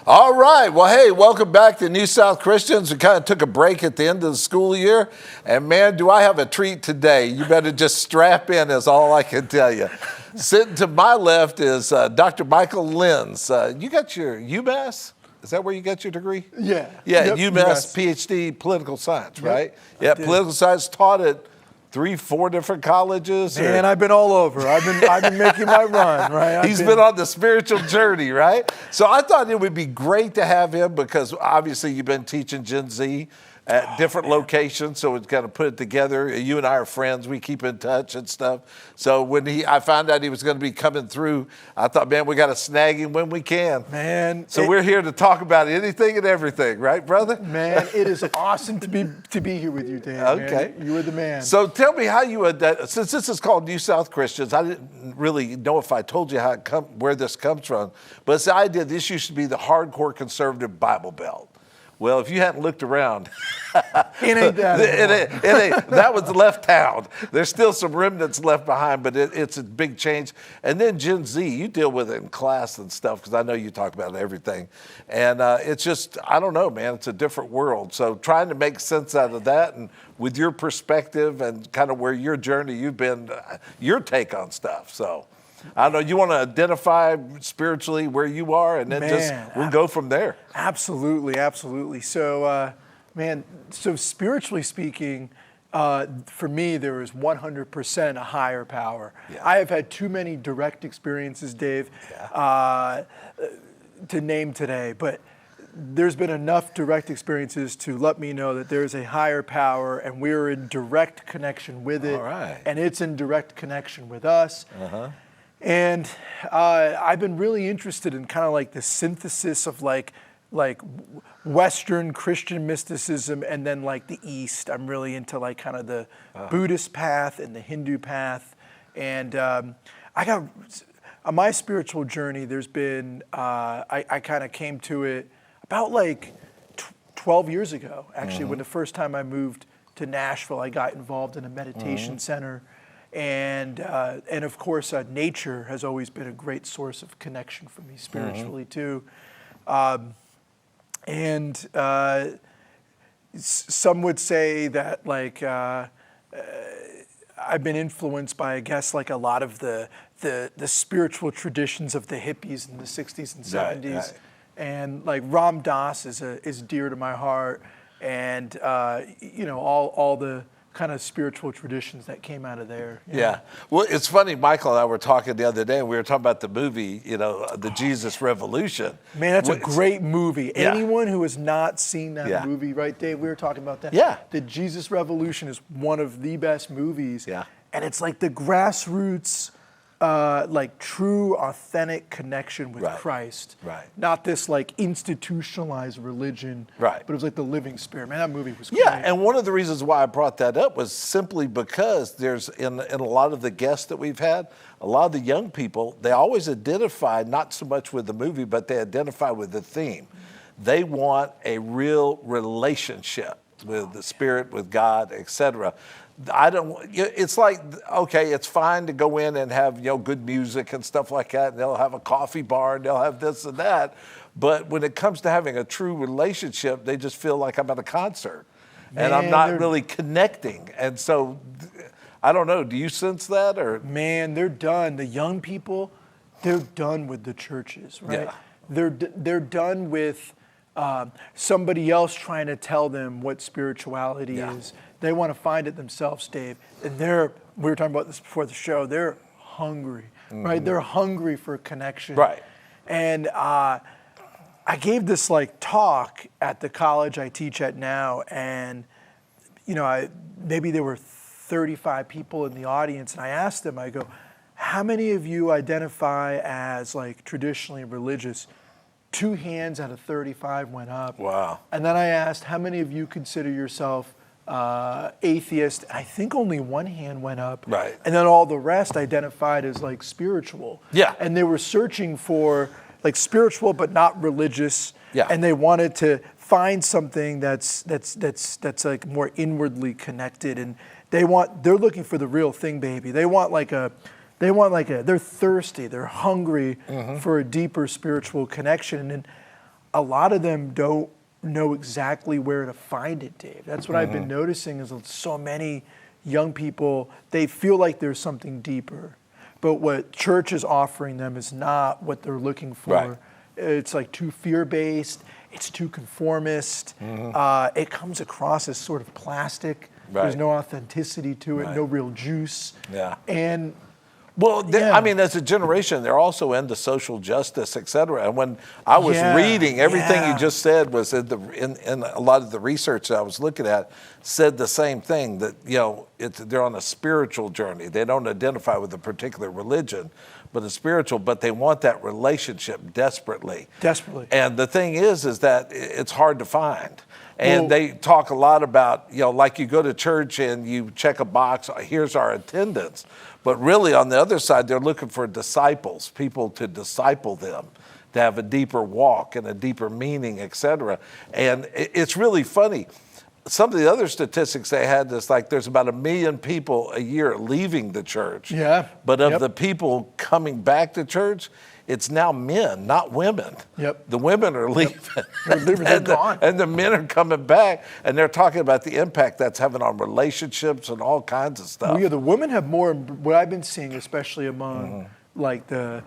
All right. Well, hey, welcome back to New South Christians. We kind of took a break at the end of the school year. And man, do I have a treat today. You better just strap in is all I can tell you. Sitting to my left is Dr. Michael Lenz. You got your UMass? Is that where you got your degree? Yeah. Yeah, Yep, UMass PhD political science, right? Yeah, did. political science, taught at 3-4 different colleges. Man, I've been all over. I've been making my run, right? He's been on the spiritual journey, right? So I thought it would be great to have him because obviously you've been teaching Gen Z at different locations, so it's kind of put it together. You and I are friends. We keep in touch and stuff. So when I found out he was going to be coming through, I thought, man, we got to snag him when we can. Man. So we're here to talk about anything and everything, right, brother? Man, it is awesome to be here with you, Dan. Okay. Man. You are the man. So tell me how you would, since this is called New South Christians, I didn't really know if I told you where this comes from, but it's the idea this used to be the hardcore conservative Bible Belt. Well, if you hadn't looked around, it ain't that. That was left town. There's still some remnants left behind, but it's a big change. And then Gen Z, you deal with it in class and stuff, because I know you talk about everything. And it's just, I don't know, man, it's a different world. So trying to make sense out of that and with your perspective and kind of where your journey you've been, your take on stuff. So I don't know, you want to identify spiritually where you are and then we'll go from there. Absolutely. So, so spiritually speaking, for me, there is 100% a higher power. Yeah. I have had too many direct experiences, Dave, to name today, but there's been enough direct experiences to let me know that there's a higher power and we're in direct connection with it. All right. And it's in direct connection with us. Uh-huh. And I've been really interested in kind of like the synthesis of like Western Christian mysticism and then like the East. I'm really into like kind of the Buddhist path and the Hindu path. And I got, on my spiritual journey, there's been, I kind of came to it about like 12 years ago, actually, when the first time I moved to Nashville, I got involved in a meditation center. And of course, nature has always been a great source of connection for me spiritually too. Some would say that like I've been influenced by, I guess, like a lot of the spiritual traditions of the hippies in the 60s and 70s. Right. And like Ram Dass is dear to my heart, and all the kind of spiritual traditions that came out of there. Yeah. Well, it's funny, Michael and I were talking the other day, and we were talking about the movie, the Jesus Revolution. Man, that's a great movie. Yeah. Anyone who has not seen that movie, right, Dave? We were talking about that. Yeah. The Jesus Revolution is one of the best movies. Yeah. And it's like the grassroots, like true, authentic connection with Christ. Right. Not this like institutionalized religion. Right. But it was like the living spirit. Man, that movie was great. Yeah, and one of the reasons why I brought that up was simply because there's, in a lot of the guests that we've had, a lot of the young people, they always identify not so much with the movie, but they identify with the theme. They want a real relationship with the Spirit, with God, etc. It's like, okay, it's fine to go in and have, good music and stuff like that, and they'll have a coffee bar and they'll have this and that. But when it comes to having a true relationship, they just feel like I'm at a concert and I'm not really connecting. And so, I don't know, do you sense that? Or Man, they're done. The young people, they're done with the churches, right? Yeah. They're done with somebody else trying to tell them what spirituality is. They want to find it themselves, Dave. And we were talking about this before the show, they're hungry, right? They're hungry for connection. Right. And I gave this like talk at the college I teach at now, and maybe there were 35 people in the audience, and I asked them, I go, how many of you identify as like traditionally religious? 2 hands out of 35 went up. Wow. And then I asked, how many of you consider yourself atheist? I think only 1 hand went up. Right. And then all the rest identified as like spiritual. Yeah. And they were searching for like spiritual but not religious. Yeah. And they wanted to find something that's like more inwardly connected, and they're looking for the real thing, baby. They're thirsty, they're hungry for a deeper spiritual connection. And a lot of them don't know exactly where to find it, Dave. That's what I've been noticing is so many young people, they feel like there's something deeper, but what church is offering them is not what they're looking for. Right. It's like too fear-based, it's too conformist, it comes across as sort of plastic. Right. There's no authenticity to it, Right. no real juice. Yeah. And Well, Yeah. I mean, as a generation, they're also into social justice, et cetera. And when I was Yeah, reading, everything yeah. you just said was in a lot of the research that I was looking at said the same thing, that, they're on a spiritual journey. They don't identify with a particular religion, but a spiritual, but they want that relationship desperately. Desperately. And the thing is that it's hard to find. And Well- they talk a lot about, like you go to church and you check a box, here's our attendance. But really on the other side, they're looking for disciples, people to disciple them, to have a deeper walk and a deeper meaning, et cetera. And it's really funny. Some of the other statistics they had is like there's about 1 million people a year leaving the church. Yeah. But of Yep. the people coming back to church, it's now men, not women. Yep. The women are leaving. They're leaving, they're gone. And the men are coming back, and they're talking about the impact that's having on relationships and all kinds of stuff. Well, yeah, the women have more. What I've been seeing, especially among like the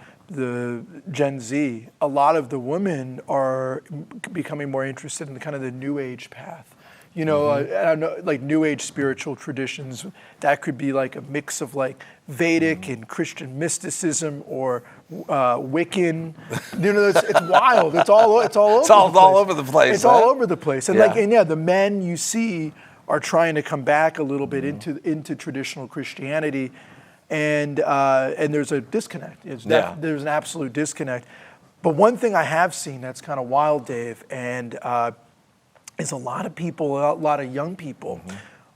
Gen Z, a lot of the women are becoming more interested in kind of the New Age path. I don't know, like New Age spiritual traditions. That could be like a mix of like Vedic and Christian mysticism or Wiccan. It's wild. It's all over. It's all over the place. It's all over the place. And Yeah. the men you see are trying to come back a little bit into traditional Christianity, and there's a disconnect. There's an absolute disconnect. But one thing I have seen that's kind of wild, Dave, and is a lot of people, a lot of young people,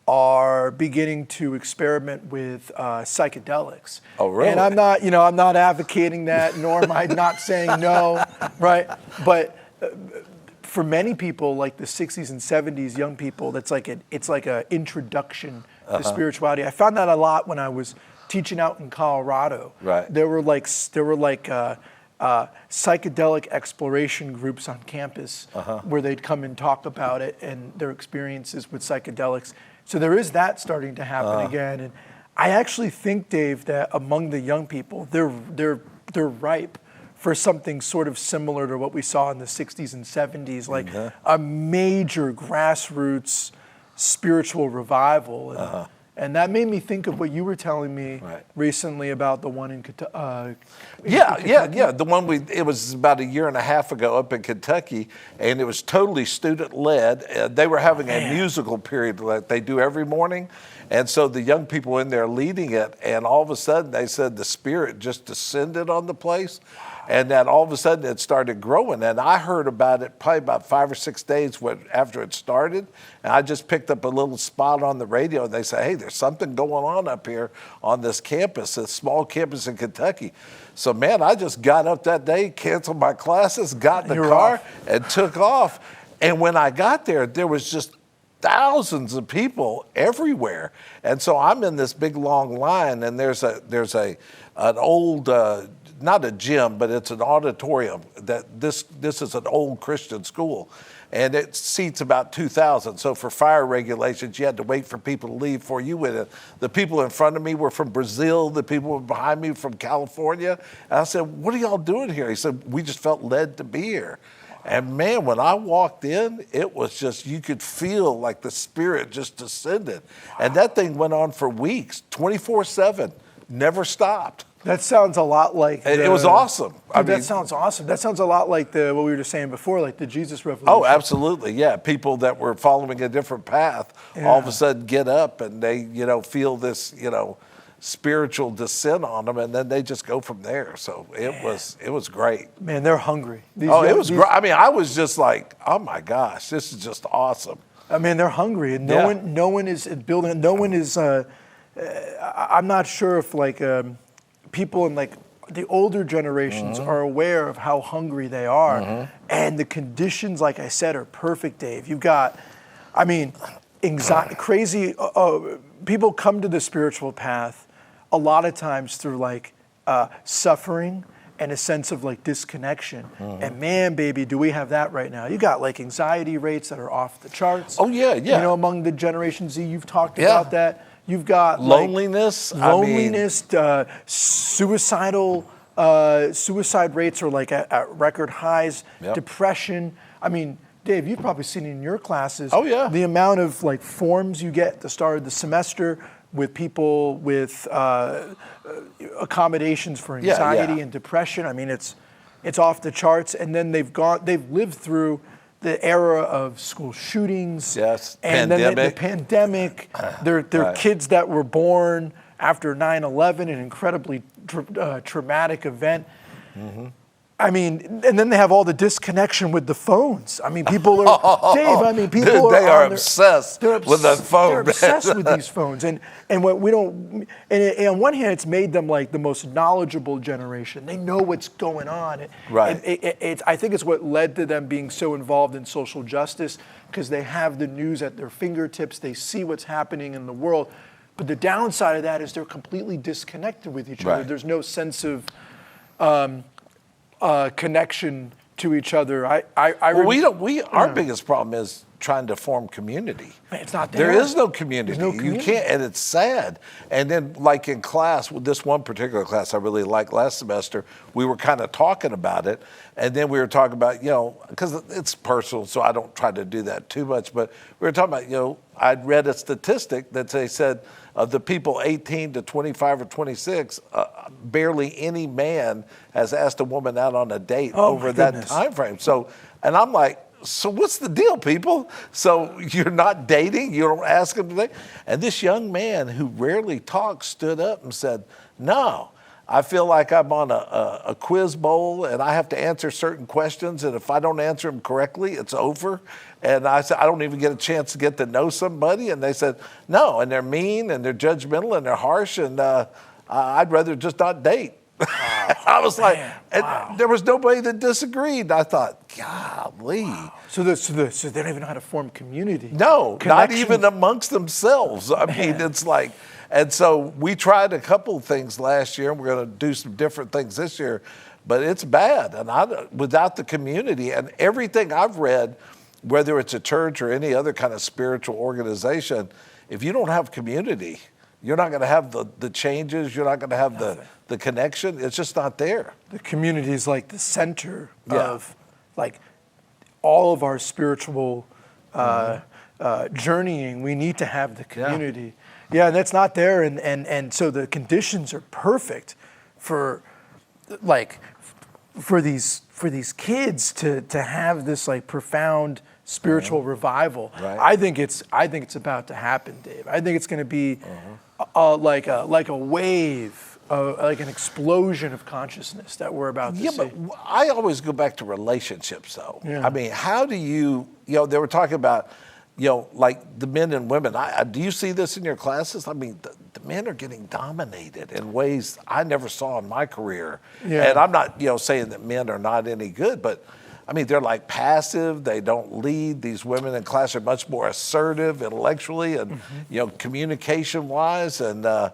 are beginning to experiment with psychedelics. Oh, really? And I'm not advocating that, nor am I not saying no, right? But for many people, like the 60s and 70s young people, it's like an introduction to spirituality. I found that a lot when I was teaching out in Colorado. Right. There were psychedelic exploration groups on campus where they'd come and talk about it and their experiences with psychedelics. So there is that starting to happen again. And I actually think, Dave, that among the young people, they're ripe for something sort of similar to what we saw in the 60s and 70s, like a major grassroots spiritual revival. And that made me think of what you were telling me recently about the one in Kentucky. Yeah. The one it was about 1.5 years ago up in Kentucky, and it was totally student-led. They were having a musical period like they do every morning. And so the young people were in there leading it, and all of a sudden they said the Spirit just descended on the place. And then all of a sudden it started growing. And I heard about it probably about 5 or 6 days after it started. And I just picked up a little spot on the radio, and they say, hey, there's something going on up here on this campus, this small campus in Kentucky. So, man, I just got up that day, canceled my classes, got in the car, and took off. And when I got there, there was just thousands of people everywhere. And so I'm in this big long line, and there's an old not a gym, but it's an auditorium. That this is an old Christian school, and it seats about 2,000. So for fire regulations, you had to wait for people to leave before you went in. The people in front of me were from Brazil. The people behind me from California. And I said, "What are y'all doing here?" He said, "We just felt led to be here." And man, when I walked in, it was just, you could feel like the Spirit just descended. And that thing went on for weeks, 24/7, never stopped. That sounds a lot like It was awesome. That sounds awesome. That sounds a lot like what we were just saying before, like the Jesus Revolution. Oh, absolutely, yeah. People that were following a different path all of a sudden get up and they, feel this, spiritual descent on them, and then they just go from there. So it was great. Man, they're hungry. It was great. I mean, I was just like, oh my gosh, this is just awesome. I mean, they're hungry, and no one is building. No one is. I'm not sure if people in the older generations are aware of how hungry they are, and the conditions, like I said, are perfect, Dave. You've got, anxiety, crazy. People come to the spiritual path a lot of times through suffering and a sense of like disconnection. And man, baby, do we have that right now. You got like anxiety rates that are off the charts. Oh, yeah, yeah. You know, among the Generation Z, you've talked about that. You've got loneliness. Suicidal, suicide rates are like at record highs, depression. I mean, Dave, you've probably seen in your classes. Oh, yeah. The amount of like forms you get at the start of the semester with people with accommodations for anxiety and depression. I mean, it's off the charts. And then they've lived through the era of school shootings. Yes, and pandemic. then the pandemic. They're kids that were born after 9/11, an incredibly traumatic event. I mean, and then they have all the disconnection with the phones. I mean, people are, Dave, I mean, people they are obsessed with the phone. They're obsessed with these phones. And what we don't, and on one hand, it's made them like the most knowledgeable generation. They know what's going on. Right. I think it's what led to them being so involved in social justice, because they have the news at their fingertips. They see what's happening in the world. But the downside of that is they're completely disconnected with each other. There's no sense of connection to each other. Our biggest problem is trying to form community. It's not there. There is no community. There's no community. You can't, and it's sad. And then, like in class, with this one particular class I really liked last semester, we were kind of talking about it, and then we were talking about, because it's personal, so I don't try to do that too much, but we were talking about, I'd read a statistic that they said of the people 18 to 25 or 26, barely any man has asked a woman out on a date over that time frame. So, and I'm like, so what's the deal, people? So you're not dating? You don't ask them to date? And this young man who rarely talks stood up and said, no, I feel like I'm on a quiz bowl and I have to answer certain questions, and if I don't answer them correctly, it's over. And I said, I don't even get a chance to get to know somebody. And they said, no, and they're mean and they're judgmental and they're harsh, and I'd rather just not date. I was like, and there was nobody that disagreed. I thought, golly. Wow. So they don't even know how to form community. No, not even amongst themselves. I mean, it's like, and so we tried a couple of things last year, and we're going to do some different things this year, but it's bad. And without the community and everything I've read, whether it's a church or any other kind of spiritual organization, if you don't have community, you're not going to have the changes. You're not going to have the connection. It's just not there. The community is like the center of like all of our spiritual journeying. We need to have the community. Yeah, and that's not there. And so the conditions are perfect for these kids to have this like profound spiritual revival. Right. I think it's about to happen, Dave. I think it's going to be like a wave, like an explosion of consciousness that we're about to see. Yeah, but I always go back to relationships, though. Yeah. I mean, how do you they were talking about, like the men and women. Do you see this in your classes? I mean, the men are getting dominated in ways I never saw in my career. Yeah. And I'm not, saying that men are not any good, but I mean, they're like passive. They don't lead. These women in class are much more assertive intellectually and, communication-wise. And I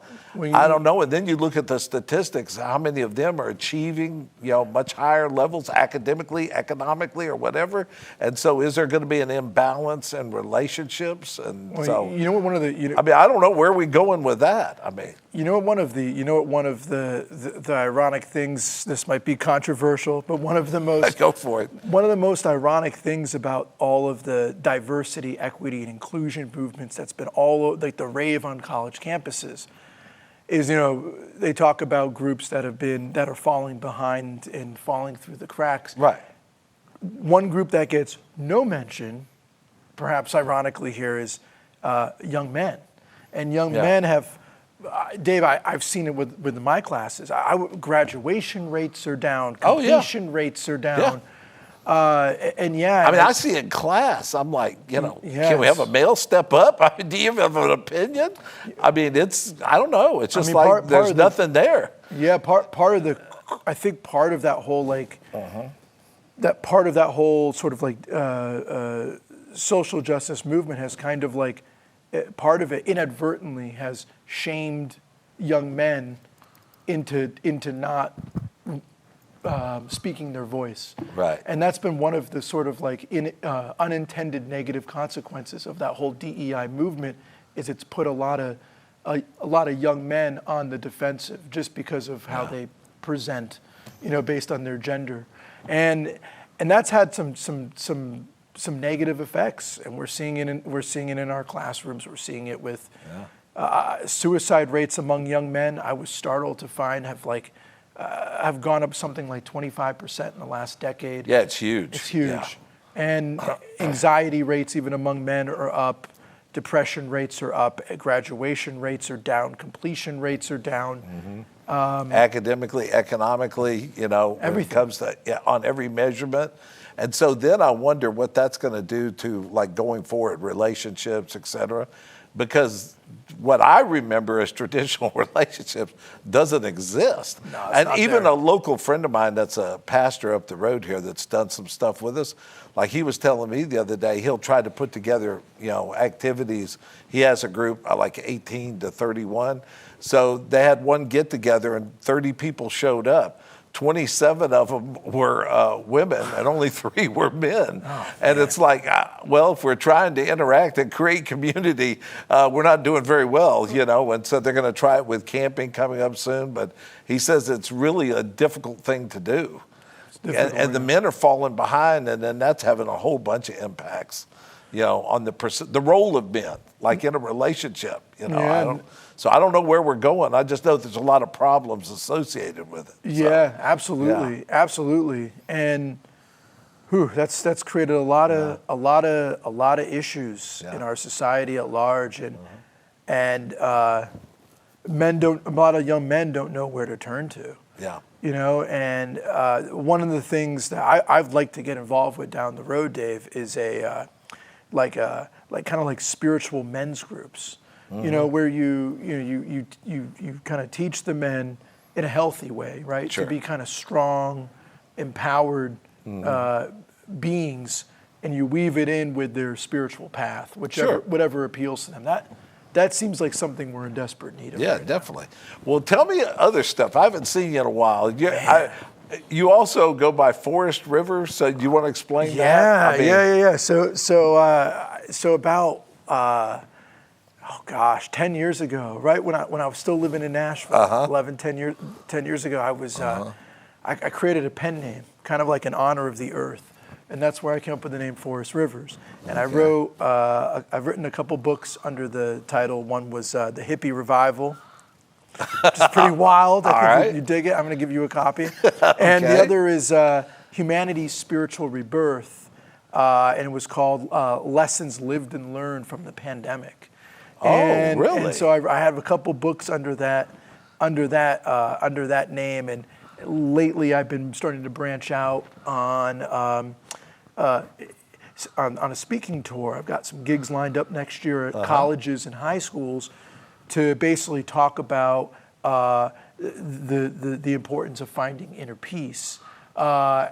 don't know. And then you look at the statistics, how many of them are achieving, much higher levels academically, economically, or whatever. And so is there going to be an imbalance in relationships? And so, one of the, I mean, I don't know where we're going with that. I mean, one of the ironic things, this might be controversial, but one of the most go for it. One of the most ironic things about all of the diversity, equity, and inclusion movements that's been like the rave on college campuses is, they talk about groups that are falling behind and falling through the cracks. Right. One group that gets no mention, perhaps ironically here, is young men. And young men have, Dave, I've seen it with my classes. Graduation rates are down, completion rates are down. Yeah. I mean, I see it in class. I'm like, can we have a male step up? I mean, do you have an opinion? I mean, I don't know. It's just there's nothing there. Yeah, I think part of that whole that part of that whole sort of like social justice movement has kind of like, part of it inadvertently has shamed young men into not speaking their voice. Right. And that's been one of the sort of like unintended negative consequences of that whole DEI movement, is it's put a lot of young men on the defensive just because of how they present, based on their gender, and that's had some negative effects, and we're seeing it in our classrooms. We're seeing it with suicide rates among young men. I was startled to find have gone up something like 25% in the last decade. Yeah, it's huge. It's huge. Yeah. And anxiety rates even among men are up. Depression rates are up. Graduation rates are down. Completion rates are down. Academically, economically, when everything. it comes to on every measurement. And so then I wonder what that's going to do to like going forward, relationships, et cetera. Because what I remember as traditional relationships doesn't exist. No, it's and not even there. a local friend of mine that's a pastor up the road here that's done some stuff with us, like he was telling me the other day, he'll try to put together, activities. He has a group like 18 to 31. So they had one get together and 30 people showed up. 27 of them were women and only 3 were men. And it's like, well, if we're trying to interact and create community, we're not doing very well, and so they're going to try it with camping coming up soon. But he says it's really a difficult thing to do. And the men are falling behind, and then that's having a whole bunch of impacts, on the role of men, like in a relationship, So I don't know where we're going. I just know there's a lot of problems associated with it. Yeah, absolutely, absolutely, and that's created a lot of issues in our society at large, and a lot of young men don't know where to turn to. Yeah. And one of the things that I'd like to get involved with down the road, Dave, is kind of like spiritual men's groups. Where you kind of teach the men in a healthy way, right? Sure. To be kind of strong, empowered beings, and you weave it in with their spiritual path, whatever appeals to them. That seems like something we're in desperate need of. Yeah, right definitely. Well, tell me other stuff. I haven't seen you in a while. You also go by Forest River, so do you want to explain that? Yeah. So about 10 years ago, right when I was still living in Nashville, 10 years ago, I created a pen name, kind of like in honor of the earth. And that's where I came up with the name Forest Rivers. And I've written a couple books under the title. One was The Hippie Revival, which is pretty wild. I think you dig it. I'm going to give you a copy. And the other is Humanity's Spiritual Rebirth. And it was called Lessons Lived and Learned from the Pandemic. Really? And so I have a couple books under that name. And lately I've been starting to branch out on a speaking tour. I've got some gigs lined up next year at colleges and high schools to basically talk about the importance of finding inner peace. So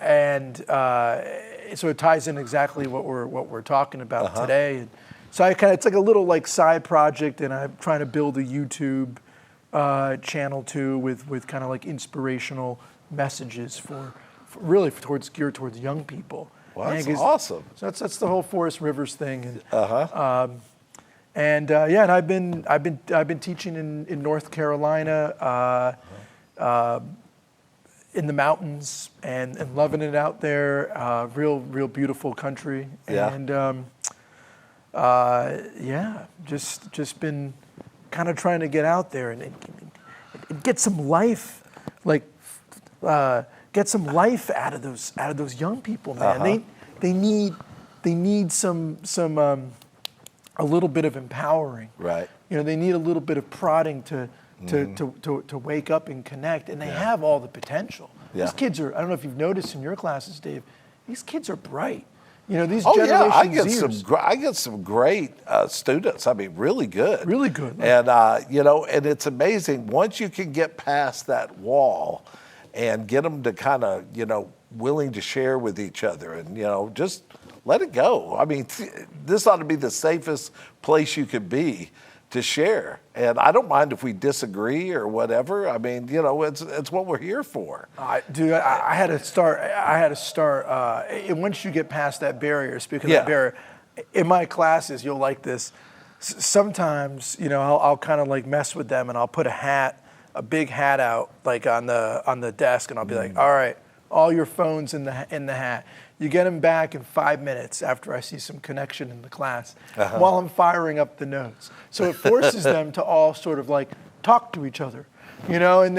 it ties in exactly what we're talking about today. And so it's like a little like side project, and I'm trying to build a YouTube channel too with kind of like inspirational messages for really geared towards young people. Well, that's awesome. So that's the whole Forest Rivers thing. And I've been teaching in North Carolina, in the mountains, and loving it out there. Real beautiful country. Yeah. And just been kind of trying to get out there and get some life, get some life out of those young people, man. They need some a little bit of empowering. Right. They need a little bit of prodding to wake up and connect, and they have all the potential. Yeah. These kids are, I don't know if you've noticed in your classes, Dave, these kids are bright. These Generation Zers. I get some great students. I mean, really good. Really good. And and it's amazing once you can get past that wall and get them to kind of, willing to share with each other and, just let it go. I mean, this ought to be the safest place you could be to share. And I don't mind if we disagree or whatever. I mean, you know, it's what we're here for. Dude, I had to start. And once you get past that barrier, speaking of Yeah. that barrier, in my classes, you'll like this. Sometimes, you know, I'll kind of like mess with them, and I'll put a big hat out, like on the desk, and I'll be like, all right, all your phones in the hat. You get them back in 5 minutes after I see some connection in the class, while I'm firing up the notes. So it forces them to all sort of like talk to each other, you know, and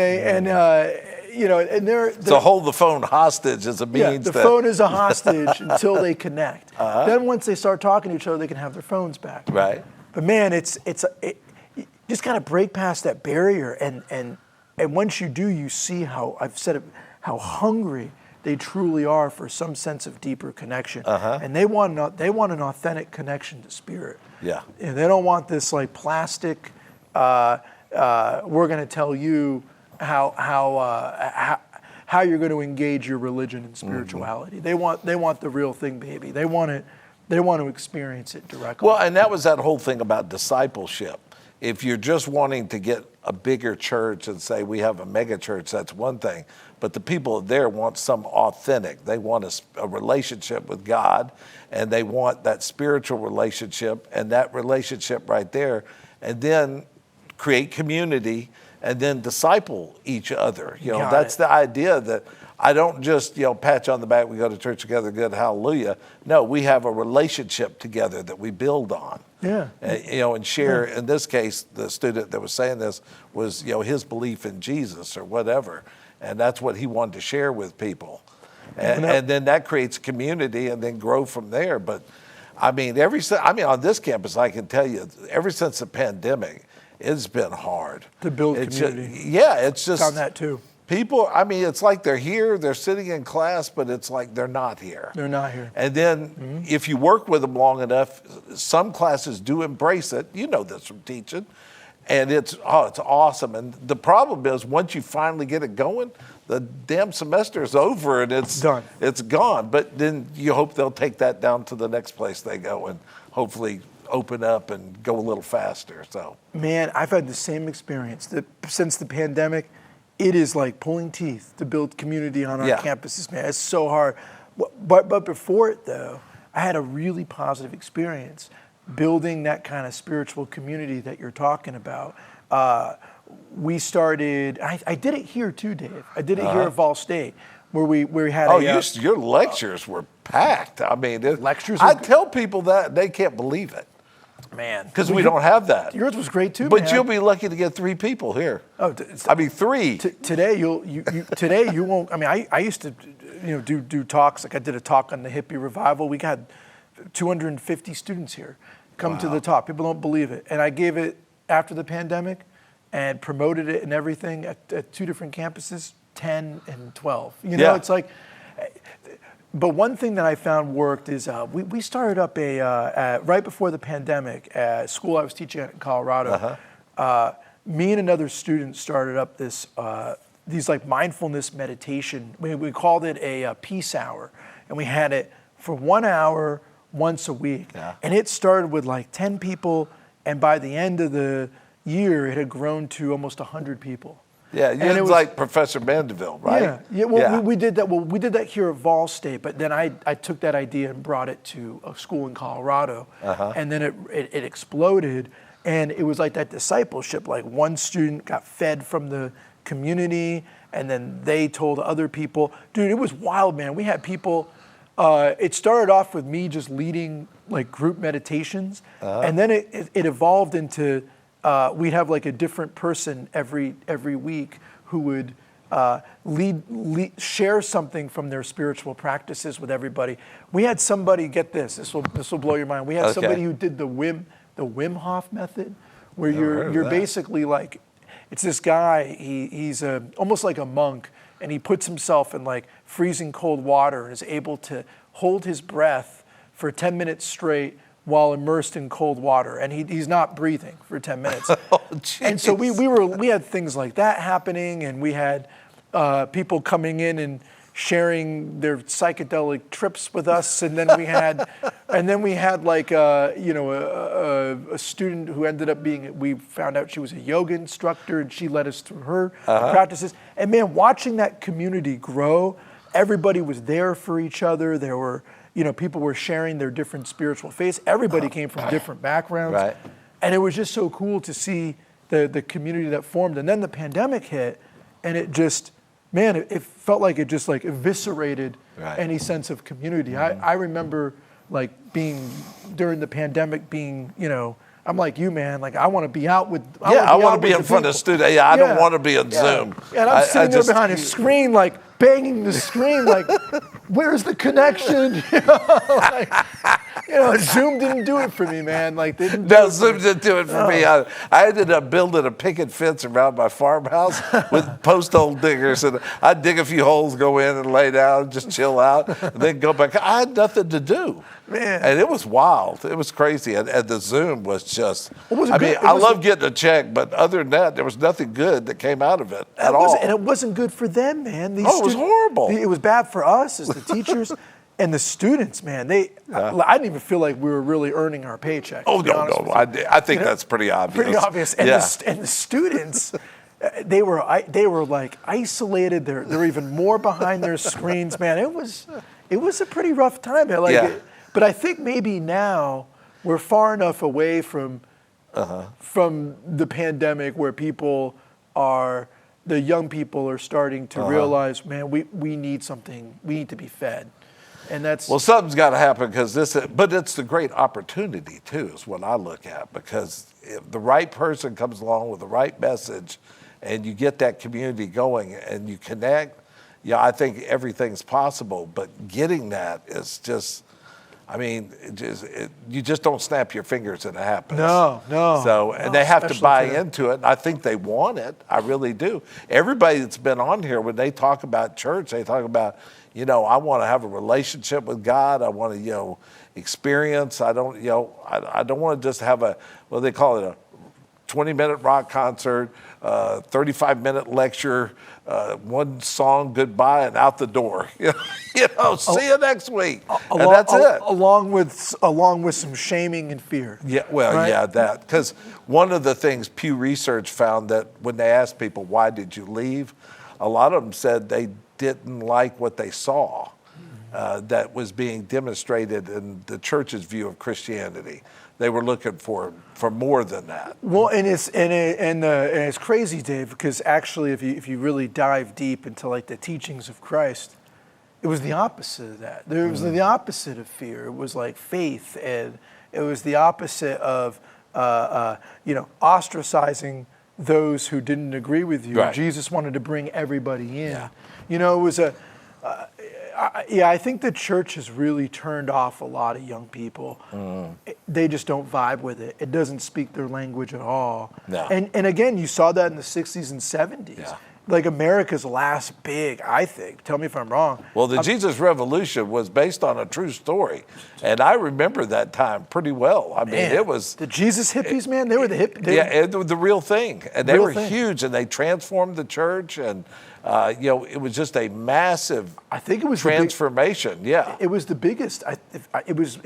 you know, and they're So hold the phone hostage as a means. the phone is a hostage until they connect. Then once they start talking to each other, they can have their phones back. Right. But man, you just got to break past that barrier, and once you do, you see how I've said it, how hungry they truly are for some sense of deeper connection, and they want an authentic connection to spirit. Yeah. And they don't want this like plastic. We're going to tell you how you're going to engage your religion and spirituality. They want the real thing, baby. They want to experience it directly. Well, and that was that whole thing about discipleship. If you're just wanting to get a bigger church and say we have a mega church, that's one thing. But the people there want some authentic. They want a relationship with God, and they want that spiritual relationship, and that relationship right there, and then create community, and then disciple each other. You know, that's the idea, that I don't just, you know, pat you on the back, we go to church together, good, hallelujah. No, we have a relationship together that we build on. Yeah. You know, and share, in this case, the student that was saying this was, you know, his belief in Jesus or whatever. And that's what he wanted to share with people. And then that creates community and then grow from there. But I mean, on this campus, I can tell you, ever since the pandemic, it's been hard. To build community. It's just. Found that too. People, I mean, it's like they're here, they're sitting in class, but it's like they're not here. They're not here. And then if you work with them long enough, some classes do embrace it. You know this from teaching. And it's awesome. And the problem is, once you finally get it going, the damn semester is over and it's done. It's gone. But then you hope they'll take that down to the next place they go and hopefully open up and go a little faster. So, man, I've had the same experience. Since the pandemic, it is like pulling teeth to build community on our campuses, man. It's so hard. But before it, though, I had a really positive experience building that kind of spiritual community that you're talking about. We started, I did it here too, Dave. I did it here at Vol State, where we had your lectures were packed. I mean, lectures. I tell people that, they can't believe it. Man. Because we don't have that. Yours was great too, But man. you'll be lucky to get 3 people here. Oh, I mean, 3. Today you won't. I mean, I used to, you know, do talks. Like I did a talk on the hippie revival. We got 250 students here come to the talk. People don't believe it. And I gave it after the pandemic and promoted it and everything at 2 different campuses, 10 and 12. You know, it's like. But one thing that I found worked is we started up right before the pandemic at school I was teaching at in Colorado. Me and another student started up these like mindfulness meditation. We called it a peace hour, and we had it for 1 hour once a week. And it started with like 10 people, and by the end of the year, it had grown to almost 100 people. Yeah, and it was like Professor Mandeville, right? Yeah. Well, we did that. Well, we did that here at Vol State, but then I took that idea and brought it to a school in Colorado, and then it exploded, and it was like that discipleship. Like one student got fed from the community, and then they told other people. Dude, it was wild, man. We had people. It started off with me just leading like group meditations, and then it evolved into. We'd have like a different person every week who would share something from their spiritual practices with everybody. We had somebody, get this will blow your mind. We had somebody who did the Wim Hof method, where you're basically like, it's this guy. He's almost like a monk, and he puts himself in like freezing cold water and is able to hold his breath for 10 minutes straight while immersed in cold water, and he's not breathing for 10 minutes. And so we had things like that happening, and we had people coming in and sharing their psychedelic trips with us, and then we had, like a student who ended up being. We found out she was a yoga instructor, and she led us through her practices. And man, watching that community grow, everybody was there for each other. There were, people were sharing their different spiritual faiths. Everybody came from different backgrounds, Right. and it was just so cool to see the community that formed. And then the pandemic hit, and it just. Man, it felt like it just like eviscerated any sense of community. I remember like being during the pandemic being, I'm like you, man. Like I want to be out with. I want to be in front of students. I don't want to be on Zoom. And I'm sitting there behind a screen, like banging the screen, like, where's the connection? Zoom didn't do it for me, man. Like they didn't. No, Zoom didn't do it for me. I ended up building a picket fence around my farmhouse with post hole diggers, and I'd dig a few holes, go in and lay down, just chill out, and then go back. I had nothing to do. Man. And it was wild. It was crazy. And the Zoom was just, I love getting a check, but other than that, there was nothing good that came out of it at all. And it wasn't good for them, man. It was horrible. It was bad for us as the teachers and the students, man. I didn't even feel like we were really earning our paycheck. Oh, no. I think that's pretty obvious. Pretty obvious. And, the students, they were like isolated. They're even more behind their screens, man. It was a pretty rough time. But I think maybe now we're far enough away from the pandemic where the young people are starting to realize, man, we need something. We need to be fed. And that's something's got to happen but it's the great opportunity too, is what I look at, because if the right person comes along with the right message, and you get that community going and you connect, I think everything's possible. But getting that is just. You just don't snap your fingers and it happens. No. So, and they have to buy into it. And I think they want it. I really do. Everybody that's been on here, when they talk about church, they talk about, I want to have a relationship with God. I want to, experience. I don't want to just have they call it a 20-minute rock concert, 35-minute lecture, one song, goodbye, and out the door. See you next week. And that's it. Along with some shaming and fear. Yeah, that. Because one of the things Pew Research found, that when they asked people, why did you leave? A lot of them said they didn't like what they saw that was being demonstrated in the church's view of Christianity. They were looking for more than that. Well, and it's crazy, Dave, because actually, if you really dive deep into like the teachings of Christ, it was the opposite of that. There was the opposite of fear. It was like faith, and it was the opposite of ostracizing those who didn't agree with you. Right. Jesus wanted to bring everybody in. Yeah. It was I think the church has really turned off a lot of young people. They just don't vibe with it. It doesn't speak their language at all. No. And again, you saw that in the 60s and 70s. Yeah. Like America's last big, I think. Tell me if I'm wrong. Well, the Jesus Revolution was based on a true story. And I remember that time pretty well. It was... The Jesus hippies, man, they were the hippies. And the real thing. And they were huge, and they transformed the church, and it was just a massive transformation. It was the biggest. It was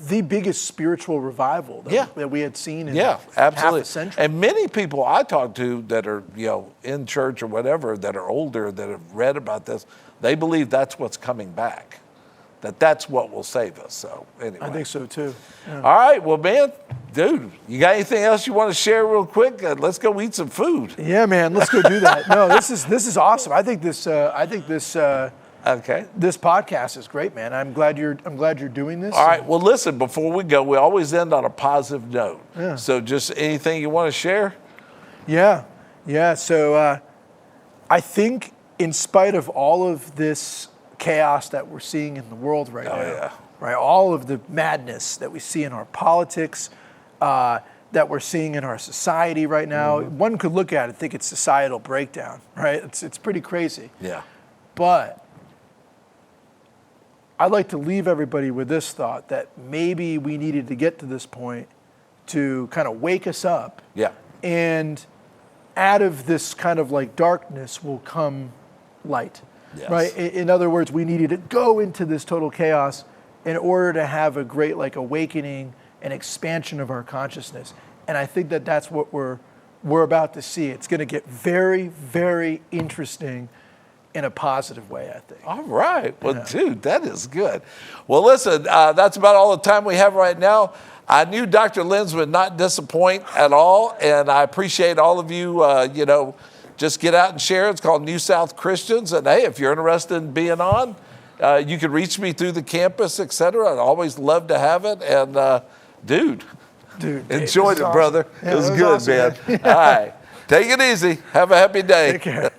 the biggest spiritual revival that we had seen in absolutely. half a century. And many people I talk to that are in church or whatever, that are older, that have read about this, they believe that's what's coming back. That's what will save us. So anyway, I think so too. Yeah. All right, well, man, dude, you got anything else you want to share real quick? Let's go eat some food. Yeah, man, let's go do that. No, this is awesome. I think this this podcast is great, man. I'm glad you're doing this. All right. Well, listen, before we go, we always end on a positive note. Yeah. So just anything you want to share? Yeah. So I think in spite of all of this chaos that we're seeing in the world right now, right? All of the madness that we see in our politics, that we're seeing in our society right now. One could look at it and think it's societal breakdown, right? It's pretty crazy. Yeah. But I'd like to leave everybody with this thought, that maybe we needed to get to this point to kind of wake us up. Yeah. And out of this kind of like darkness will come light, Yes. right? In other words, we needed to go into this total chaos in order to have a great like awakening and expansion of our consciousness. And I think that that's what we're about to see. It's going to get very, very interesting in a positive way, I think. All right. Well, dude, that is good. Well, listen, that's about all the time we have right now. I knew Dr. Lenz would not disappoint at all, and I appreciate all of you, just get out and share. It's called New South Christians, and hey, if you're interested in being on, you can reach me through the campus, et cetera. I'd always love to have it, and dude, enjoyed it, awesome. brother. Yeah, it was it was good, awesome, man. All right. Take it easy. Have a happy day. Take care.